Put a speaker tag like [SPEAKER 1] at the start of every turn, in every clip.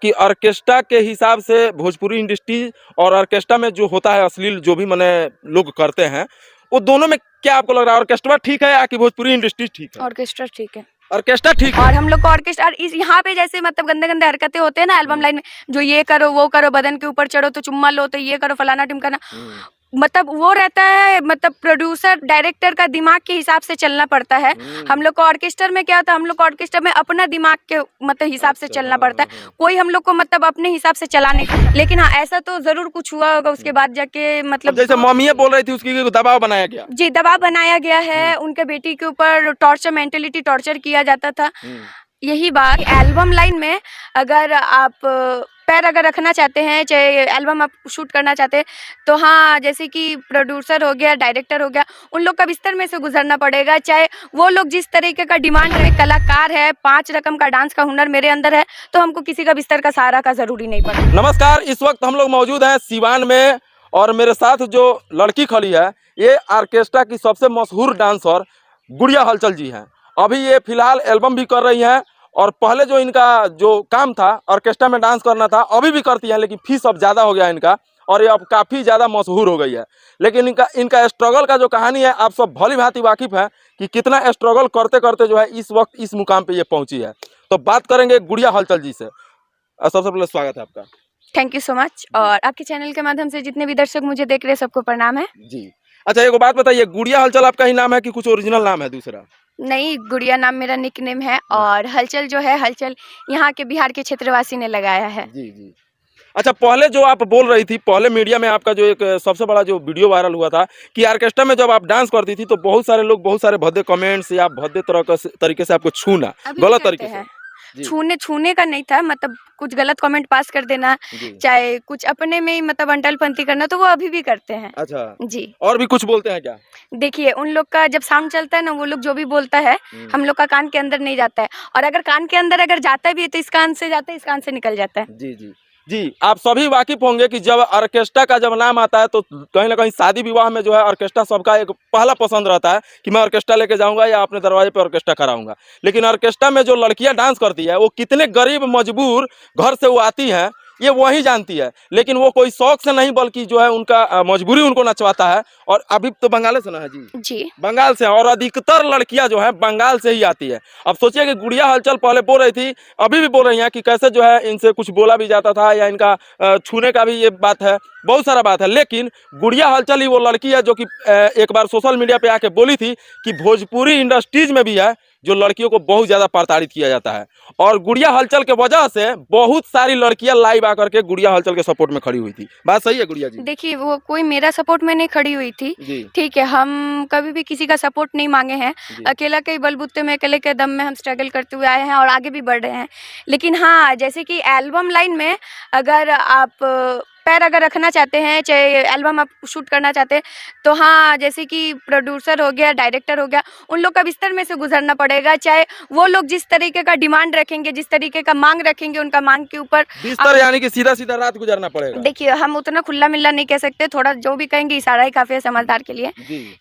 [SPEAKER 1] कि ऑर्केस्ट्रा के हिसाब से भोजपुरी इंडस्ट्री और ऑर्केस्ट्रा में जो होता है अश्लील जो भी मैंने लोग करते हैं, वो दोनों में क्या आपको लग रहा है? ऑर्केस्ट्रा ठीक है या कि भोजपुरी इंडस्ट्री ठीक है?
[SPEAKER 2] ऑर्केस्ट्रा ठीक है।
[SPEAKER 1] ऑर्केस्ट्रा ठीक है।
[SPEAKER 2] और हम लोग को ऑर्केस्ट्रा और इस यहाँ पे जैसे मतलब गंदे गंदे हरकतें होते हैं ना एल्बम लाइन में, जो ये करो वो करो, बदन के ऊपर चढ़ो तो चुम्मा लो, तो ये करो फलाना टिमकाना, मतलब वो रहता है, मतलब प्रोड्यूसर डायरेक्टर का दिमाग के हिसाब से चलना पड़ता है। हम लोग को ऑर्केस्ट्रा में क्या होता है, हम लोग को ऑर्केस्ट्रा में अपना दिमाग के मतलब हिसाब से चलना पड़ता है। कोई हम लोग को मतलब अपने हिसाब से चला नहीं, लेकिन हाँ ऐसा तो जरूर कुछ हुआ होगा उसके बाद जाके, मतलब
[SPEAKER 1] जैसे मम्मी बोल रही थी उसकी दबाव बनाया गया।
[SPEAKER 2] जी, दबाव बनाया गया है, उनके बेटी के ऊपर टॉर्चर, मेंटलिटी टॉर्चर किया जाता था। यही बात एल्बम लाइन में, अगर आप पैर अगर रखना चाहते हैं, चाहे एल्बम आप शूट करना चाहते हैं, तो हाँ जैसे कि प्रोड्यूसर हो गया, डायरेक्टर हो गया, उन लोग का बिस्तर में से गुजरना पड़ेगा। चाहे वो लोग जिस तरीके का डिमांड है, कलाकार है, 5 रकम का डांस का हुनर मेरे अंदर है, तो हमको किसी का बिस्तर का सहारा का जरूरी नहीं पड़ा।
[SPEAKER 1] नमस्कार, इस वक्त हम लोग मौजूद हैं सिवान में और मेरे साथ जो लड़की खड़ी है ये ऑर्केस्ट्रा की सबसे मशहूर डांसर गुड़िया हलचल जी हैं। अभी ये फिलहाल एल्बम भी कर रही हैं और पहले जो इनका जो काम था ऑर्केस्ट्रा में डांस करना था, अभी भी करती हैं, लेकिन फीस अब ज़्यादा हो गया इनका और ये अब काफ़ी ज़्यादा मशहूर हो गई है। लेकिन इनका स्ट्रगल का जो कहानी है, आप सब भली भांति वाकिफ़ हैं कि कितना स्ट्रगल करते करते जो है इस वक्त इस मुकाम पे ये पहुंची है। तो बात करेंगे गुड़िया हलचल जी से। सबसे पहले स्वागत है आपका।
[SPEAKER 2] Thank you so much. और आपके चैनल के माध्यम से जितने भी दर्शक मुझे देख रहे हैं सबको प्रणाम है
[SPEAKER 1] जी। अच्छा, एक बात बताइए, गुड़िया हलचल आपका ही नाम है कि कुछ ओरिजिनल नाम है दूसरा?
[SPEAKER 2] नहीं, गुड़िया नाम मेरा निकनेम है, और हलचल जो है, हलचल यहाँ के बिहार के क्षेत्रवासी ने लगाया है।
[SPEAKER 1] जी जी। अच्छा, पहले जो आप बोल रही थी, पहले मीडिया में आपका जो एक सबसे बड़ा जो वीडियो वायरल हुआ था कि ऑर्केस्ट्रा में जब आप डांस करती थी तो बहुत सारे लोग बहुत सारे भद्दे कमेंट्स या भद्दे तरीके से आपको छूना, गलत तरीके से।
[SPEAKER 2] छूने का नहीं था, मतलब कुछ गलत कमेंट पास कर देना, चाहे कुछ अपने में ही मतलब अंटलपंती करना, तो वो अभी भी करते हैं।
[SPEAKER 1] अच्छा
[SPEAKER 2] जी।
[SPEAKER 1] और भी कुछ बोलते हैं क्या?
[SPEAKER 2] देखिए, उन लोग का जब साउंड चलता है ना, वो लोग जो भी बोलता है हम लोग का कान के अंदर नहीं जाता है, और अगर कान के अंदर अगर जाता भी है तो इस कान से जाता है, इस कान से निकल जाता है।
[SPEAKER 1] जी जी जी। आप सभी वाकिफ होंगे कि जब ऑर्केस्ट्रा का जब नाम आता है तो कहीं ना कहीं शादी विवाह में जो है ऑर्केस्ट्रा सबका एक पहला पसंद रहता है कि मैं ऑर्केस्ट्रा लेके जाऊंगा या अपने दरवाजे पे ऑर्केस्ट्रा कराऊंगा। लेकिन ऑर्केस्ट्रा में जो लड़कियां डांस करती है वो कितने गरीब मजबूर घर से वो आती हैं ये वही जानती है, लेकिन वो कोई शौक से नहीं बल्कि जो है उनका मजबूरी उनको नचवाता है। और अभी तो बंगाल से ना है जी, बंगाल से, और अधिकतर लड़कियां जो है बंगाल से ही आती है। अब सोचिए कि गुड़िया हलचल पहले बोल रही थी, अभी भी बोल रही हैं कि कैसे जो है इनसे कुछ बोला भी जाता था या इनका छूने का भी ये बात है, बहुत सारा बात है। लेकिन गुड़िया हलचल ही वो लड़की है जो कि एक बार सोशल मीडिया पे आके बोली थी कि भोजपुरी इंडस्ट्रीज में भी है जो लड़कियों को बहुत ज़्यादा प्रताड़ित किया जाता है, और गुड़िया हलचल के वजह से बहुत सारी लड़कियां लाइव आकर के गुड़िया हलचल के सपोर्ट में खड़ी हुई थी। बात सही है गुड़िया जी?
[SPEAKER 2] देखिए, वो कोई मेरा सपोर्ट में नहीं खड़ी हुई थी, ठीक है, हम कभी भी किसी का सपोर्ट नहीं मांगे हैं, अकेला के बलबूते में, अकेले के दम में हम स्ट्रगल करते हुए आए हैं और आगे भी बढ़ रहे हैं। लेकिन हाँ, जैसे कि एल्बम लाइन में अगर आप पैर अगर रखना चाहते हैं, चाहे एल्बम आप शूट करना चाहते हैं, तो हाँ जैसे कि प्रोड्यूसर हो गया, डायरेक्टर हो गया, उन लोग का बिस्तर में से गुजरना पड़ेगा। चाहे वो लोग जिस तरीके का डिमांड रखेंगे, जिस तरीके का मांग रखेंगे, उनका मांग के ऊपर
[SPEAKER 1] बिस्तर यानी कि सीधा सीधा रात गुजरना पड़ेगा।
[SPEAKER 2] देखिए, हम उतना खुला मिल्ला नहीं कह सकते, थोड़ा जो भी कहेंगे इशारा ही काफी है समझदार के लिए,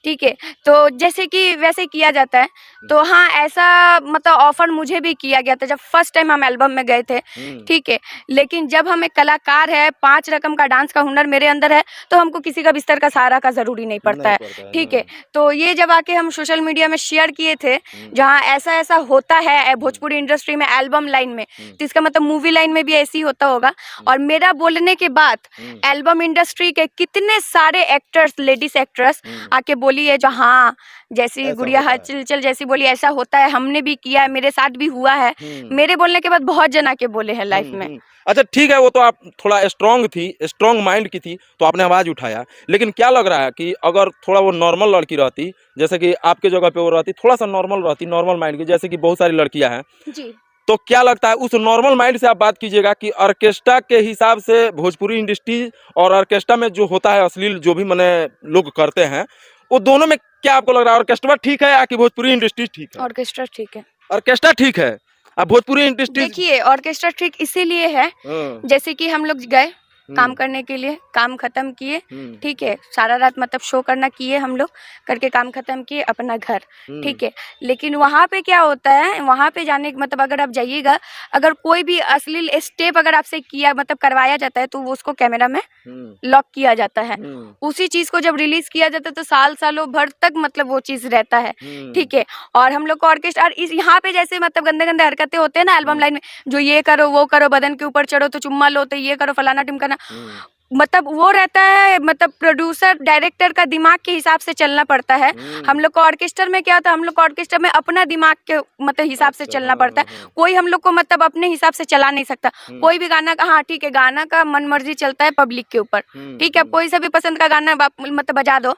[SPEAKER 2] ठीक है। तो जैसे कि वैसे किया जाता है, तो हाँ ऐसा मतलब ऑफर मुझे भी किया गया था जब फर्स्ट टाइम हम एल्बम में गए थे, ठीक है। लेकिन जब हम एक कलाकार है, 5 रकम का डांस का हुनर मेरे अंदर है, तो हमको किसी का बिस्तर का सहारा का जरूरी नहीं पड़ता है, ठीक है। तो ये जब आके हम सोशल मीडिया में शेयर किए थे, जहाँ ऐसा ऐसा होता है भोजपुरी इंडस्ट्री में एल्बम लाइन में, तो इसका मतलब मूवी लाइन में भी ऐसे ही होता होगा। और मेरा बोलने के बाद एल्बम इंडस्ट्री के कितने सारे एक्टर्स, लेडीज एक्ट्रेस आके बोली है, जो हाँ जैसी गुड़िया हलचल जैसी बोली, ऐसा होता है, हमने भी किया है, मेरे साथ भी हुआ है। मेरे बोलने के बाद बहुत जना के बोले हैं लाइफ में।
[SPEAKER 1] अच्छा ठीक है, वो तो आप थोड़ा स्ट्रॉन्ग माइंड की थी तो आपने आवाज़ उठाया, लेकिन क्या लग रहा है कि अगर थोड़ा वो नॉर्मल लड़की रहती, जैसे कि आपके जगह पे वो रहती, थोड़ा सा नॉर्मल रहती, नॉर्मल माइंड की, जैसे कि बहुत सारी लड़कियां हैं
[SPEAKER 2] जी,
[SPEAKER 1] तो क्या लगता है उस नॉर्मल माइंड से आप बात कीजिएगा कि ऑर्केस्ट्रा के हिसाब से भोजपुरी इंडस्ट्री और ऑर्केस्ट्रा में जो होता है अश्लील जो भी मैंने लोग करते हैं, वो दोनों में क्या आपको लग रहा है? ऑर्केस्ट्रा ठीक है या कि भोजपुरी इंडस्ट्री ठीक है?
[SPEAKER 2] ऑर्केस्ट्रा ठीक है।
[SPEAKER 1] ऑर्केस्ट्रा ठीक है। अब भोजपुरी इंडस्ट्री
[SPEAKER 2] देखिए, ऑर्केस्ट्रा ठीक इसीलिए है, जैसे कि हम लोग गए, काम करने के लिए, काम खत्म किए, ठीक है, सारा रात मतलब शो करना किए, हम लोग करके काम खत्म किए, अपना घर, ठीक है। लेकिन वहाँ पे क्या होता है, वहाँ पे जाने मतलब अगर आप जाइएगा, अगर कोई भी अश्लील स्टेप अगर आपसे किया मतलब करवाया जाता है तो वो उसको कैमरा में लॉक किया जाता है। उसी चीज को जब रिलीज किया जाता है तो सालों भर तक मतलब वो चीज रहता है, ठीक है। और हम लोग को ऑर्केस्ट्रा और इस यहाँ पे जैसे मतलब गंदे गंदे हरकतें होते हैं ना एल्बम लाइन में, जो ये करो वो करो, बदन के ऊपर चढ़ो तो चुम्मा लो, तो ये करो फलाना टिमकाना, मतलब वो रहता है, मतलब प्रोड्यूसर डायरेक्टर का दिमाग के हिसाब से चलना पड़ता है। हम लोग को ऑर्केस्ट्रा में क्या होता है, हम लोग को ऑर्केस्ट्रा में अपना दिमाग के मतलब हिसाब से चलना पड़ता है। कोई हम लोग को मतलब अपने हिसाब से चला नहीं सकता। कोई भी गाना का, हाँ ठीक है, गाना का मन मर्जी चलता है पब्लिक के ऊपर, ठीक है। कोई सा भी पसंद का गाना मतलब बजा दो,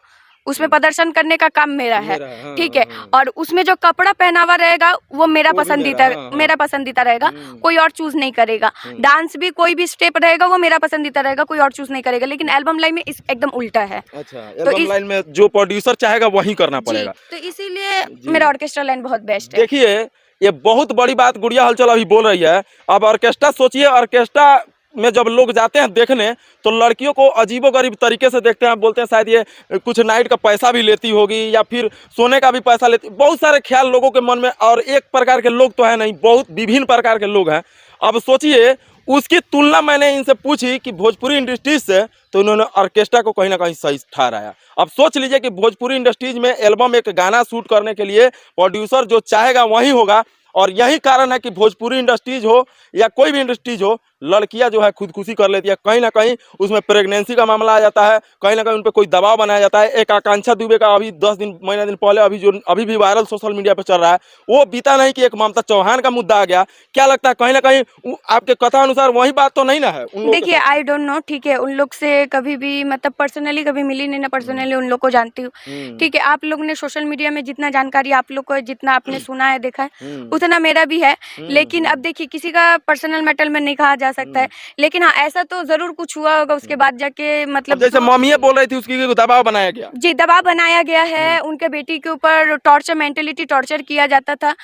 [SPEAKER 2] उसमें प्रदर्शन करने का काम मेरा है, ठीक है। और उसमें जो कपड़ा पहनावा रहेगा वो मेरा पसंदीदा रहेगा, कोई और चूज नहीं करेगा। डांस भी कोई भी स्टेप रहेगा वो मेरा पसंदीदा रहेगा, कोई और चूज नहीं करेगा। लेकिन एल्बम लाइन में इस एकदम उल्टा है।
[SPEAKER 1] अच्छा, एल्बम लाइन में जो प्रोड्यूसर चाहेगा वही करना पड़ेगा,
[SPEAKER 2] तो इसीलिए मेरा ऑर्केस्ट्रा लाइन बहुत बेस्ट है।
[SPEAKER 1] देखिए ये बहुत बड़ी बात गुड़िया हलचल अभी बोल रही है। अब ऑर्केस्ट्रा सोचिए, ऑर्केस्ट्रा में जब लोग जाते हैं देखने तो लड़कियों को अजीबोगरीब तरीके से देखते हैं, बोलते हैं शायद ये कुछ नाइट का पैसा भी लेती होगी या फिर सोने का भी पैसा लेती, बहुत सारे ख्याल लोगों के मन में। और एक प्रकार के लोग तो है नहीं, बहुत विभिन्न प्रकार के लोग हैं। अब सोचिए उसकी तुलना मैंने इनसे पूछी कि भोजपुरी इंडस्ट्रीज से, तो उन्होंने ऑर्केस्ट्रा को कहीं ना कहीं सही ठहराया। अब सोच लीजिए कि भोजपुरी इंडस्ट्रीज में एल्बम एक गाना शूट करने के लिए प्रोड्यूसर जो चाहेगा वही होगा। और यही कारण है कि भोजपुरी इंडस्ट्रीज हो या कोई भी इंडस्ट्रीज हो, लड़कियां जो है खुदकुशी कर लेती है। कहीं ना कहीं उसमें प्रेगनेंसी का मामला आ जाता है, कहीं ना कहीं उन पर कोई दबाव बनाया जाता है। एक आकांक्षा दुबे का अभी 10 दिन महीना दिन पहले अभी भी वायरल सोशल मीडिया पर चल रहा है, वो बीता नहीं कि एक ममता चौहान का मुद्दा आ गया। क्या लगता है कहीं ना कहीं आपके कथा अनुसार वही बात तो नहीं ना है?
[SPEAKER 2] देखिए आई डोंट नो, ठीक है, उन लोग से कभी भी मतलब पर्सनली कभी मिली नहीं ना, पर्सनली उन लोग को जानती हूँ, ठीक है। आप लोग ने सोशल मीडिया में जितना जानकारी आप लोग को, जितना आपने सुना है देखा है, उतना मेरा भी है। लेकिन अब देखिए किसी का पर्सनल मैटर में नहीं कहा जा सकता है, लेकिन हाँ ऐसा तो जरूर कुछ हुआ होगा उसके बाद जाके, मतलब
[SPEAKER 1] जैसे मम्मी बोल रही थी उसकी दबाव बनाया गया।
[SPEAKER 2] जी, दबाव बनाया गया है, उनके बेटी के ऊपर टॉर्चर, मेंटलिटी टॉर्चर किया जाता था।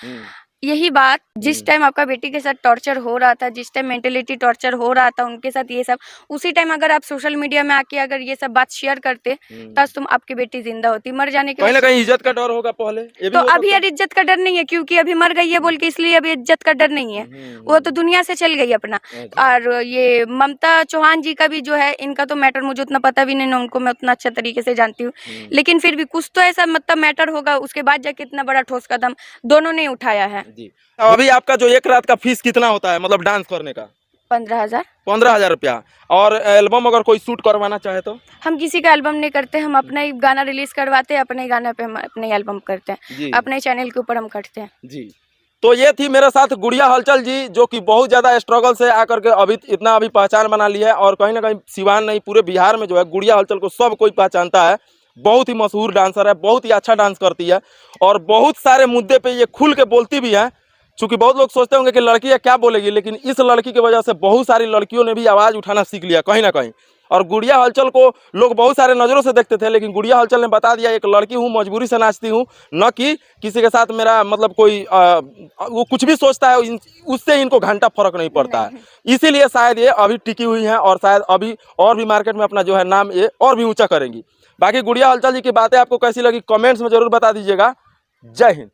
[SPEAKER 2] यही बात जिस टाइम आपका बेटी के साथ टॉर्चर हो रहा था, जिस टाइम मेंटलिटी टॉर्चर हो रहा था उनके साथ, ये सब उसी टाइम अगर आप सोशल मीडिया में आके अगर ये सब बात शेयर करते तब तुम आपकी बेटी जिंदा होती। मर जाने के
[SPEAKER 1] कहीं ना कहीं इज्जत का डर होगा पहले, ये भी
[SPEAKER 2] तो अभी यार इज्जत का डर नहीं है, क्योंकि अभी मर गई है बोल के इसलिए अभी इज्जत का डर नहीं है, वो तो दुनिया से चल गई अपना। और ये ममता चौहान जी का भी जो है, इनका तो मैटर मुझे उतना पता भी नहीं ना, उनको मैं उतना अच्छा तरीके से जानती हूँ, लेकिन फिर भी कुछ तो ऐसा मतलब मैटर होगा, उसके बाद जाके इतना बड़ा ठोस कदम दोनों ने उठाया है।
[SPEAKER 1] अभी आपका जो एक रात का फीस कितना होता है, मतलब डांस करने का?
[SPEAKER 2] 15,000।
[SPEAKER 1] 15,000 रुपया। और एल्बम अगर कोई शूट करवाना चाहे तो?
[SPEAKER 2] हम किसी का एल्बम नहीं करते, हम अपना ही गाना रिलीज करवाते हैं, अपने ही गाना पे हम अपने एल्बम करते हैं, अपने चैनल के ऊपर हम करते हैं
[SPEAKER 1] जी। तो ये थी मेरे साथ गुड़िया हलचल जी, जो कि बहुत ज़्यादा स्ट्रगल से आकर के अभी पहचान बना ली है। और कहीं ना कहीं सिवान नहीं, पूरे बिहार में जो है गुड़िया हलचल को सब कोई पहचानता है। बहुत ही मशहूर डांसर है, बहुत ही अच्छा डांस करती है और बहुत सारे मुद्दे पे ये खुल के बोलती भी है। चूँकि बहुत लोग सोचते होंगे कि लड़की है क्या बोलेगी, लेकिन इस लड़की की वजह से बहुत सारी लड़कियों ने भी आवाज़ उठाना सीख लिया कहीं ना कहीं। और गुड़िया हलचल को लोग बहुत सारे नज़रों से देखते थे, लेकिन गुड़िया हलचल ने बता दिया एक लड़की हूँ, मजबूरी से नाचती हूँ, न कि किसी के साथ मेरा मतलब कोई वो कुछ भी सोचता है उससे इनको घंटा फर्क नहीं पड़ता है। इसीलिए शायद ये अभी टिकी हुई हैं और शायद अभी और भी मार्केट में अपना जो है नाम ये और भी ऊँचा करेंगी। बाकी गुड़िया हलचल जी की बातें आपको कैसी लगी कमेंट्स में ज़रूर बता दीजिएगा। जय हिंद।